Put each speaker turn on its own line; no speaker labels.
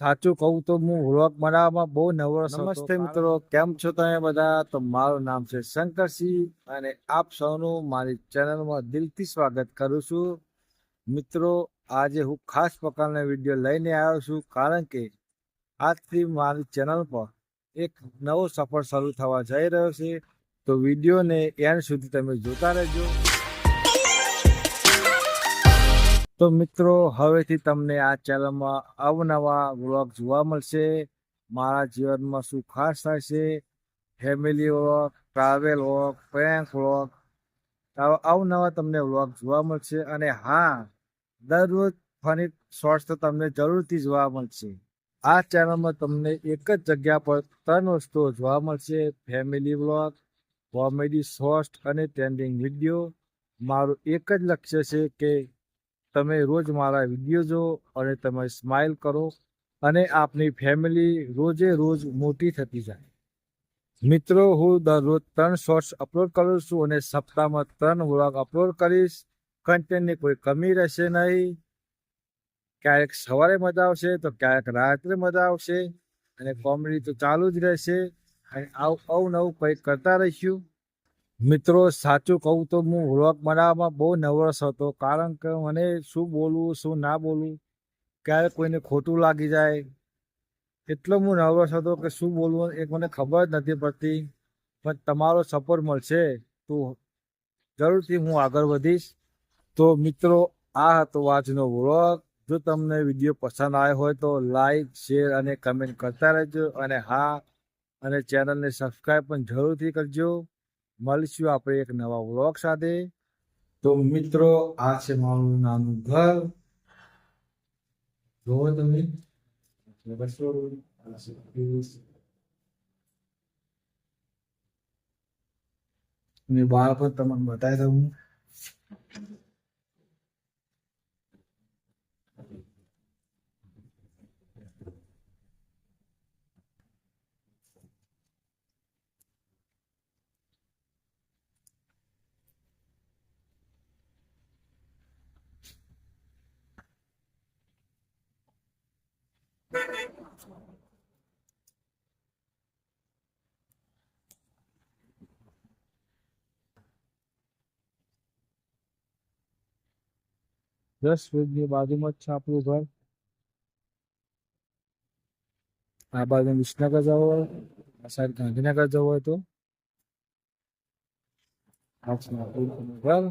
સાચું કહું તો હું વ્લોગ બનાવવામાં બહુ નવરસ હતો. નમસ્તે મિત્રો, કેમ છો તમે બધા? તો મારું નામ છે શંકરસિંહ અને આપ સૌનું મારી ચેનલમાં દિલથી સ્વાગત કરું છું. મિત્રો, આજે હું ખાસ પ્રકારના વિડીયો લઈને આવ્યો છું, કારણ કે આજથી મારી ચેનલ પર એક નવો સફર શરૂ થવા જઈ રહ્યો છે. તો વિડીયોને એન્ડ સુધી તમે જોતા રહેજો. તો મિત્રો, હવેથી તમને આ ચેનલમાં અવનવા વ્લોગ જોવા મળશે. મારા જીવનમાં શું ખાસ થાય છે, family vlog, travel vlog, prank vlog, અવનવા તમને વ્લોગ જોવા મળશે. અને હા, દરરોજ ફની શોર્ટ્સ તો તમને જરૂરથી જોવા મળશે. આ ચેનલમાં તમને એક જ જગ્યા પર 3 વસ્તુઓ જોવા મળશે: ફેમિલી વ્લોગ, કોમેડી શોર્ટ્સ અને ટ્રેન્ડિંગ વિડીયો. મારું એક જ લક્ષ્ય છે કે તમે રોજ મારા વિડીયો જો અને તમે સ્માઇલ કરો અને આપની ફેમિલી રોજે રોજ મોટી થતી જાય. મિત્રો, હું દરરોજ 3 શોર્ટ્સ અપલોડ કરું છું અને સપ્તાહમાં 3 વ્લોગ અપલોડ કરીશ. કન્ટેન્ટની કોઈ કમી રહેશે નહીં. ક્યારેક સવારે મજા આવશે તો ક્યારેક રાત્રે મજા આવશે, અને કોમેડી તો ચાલુ જ રહેશે. અને અવનવું કંઈક કરતા રહીશું. મિત્રો, સાચું કહું તો હું વ્લોગ બનાવવામાં બહુ નર્વસ હતો, કારણ કે મને શું બોલવું શું ના બોલવું, ક્યારેક કોઈને ખોટું લાગી જાય, એટલો હું નર્વસ હતો કે શું બોલવું એક મને ખબર જ નથી પડતી. પણ તમારો સપોર્ટ મળશે તો જરૂરથી હું આગળ વધીશ. તો મિત્રો, આ હતો આજનો વ્લોગ. જો તમને વિડીયો પસંદ આવ્યો હોય તો લાઈક, શેર અને કમેન્ટ કરતા રહેજો. અને હા, અને ચેનલને સબસ્ક્રાઈબ પણ જરૂરથી કરજો. મળીશું આપણે એક નવા વ્લોગ સાથે. તો મિત્રો, આ છે મારું નાનું ઘર, જોવો તમે. અને બહાર પણ તમને બતાવી દઉં. ની બાજુમાં જ છે આપણું ઘર. આ બાજુ વિસનગર જવું હોય, આ સાઈડ ગાંધીનગર જવું હોય તો આ છે આપણું ઘર.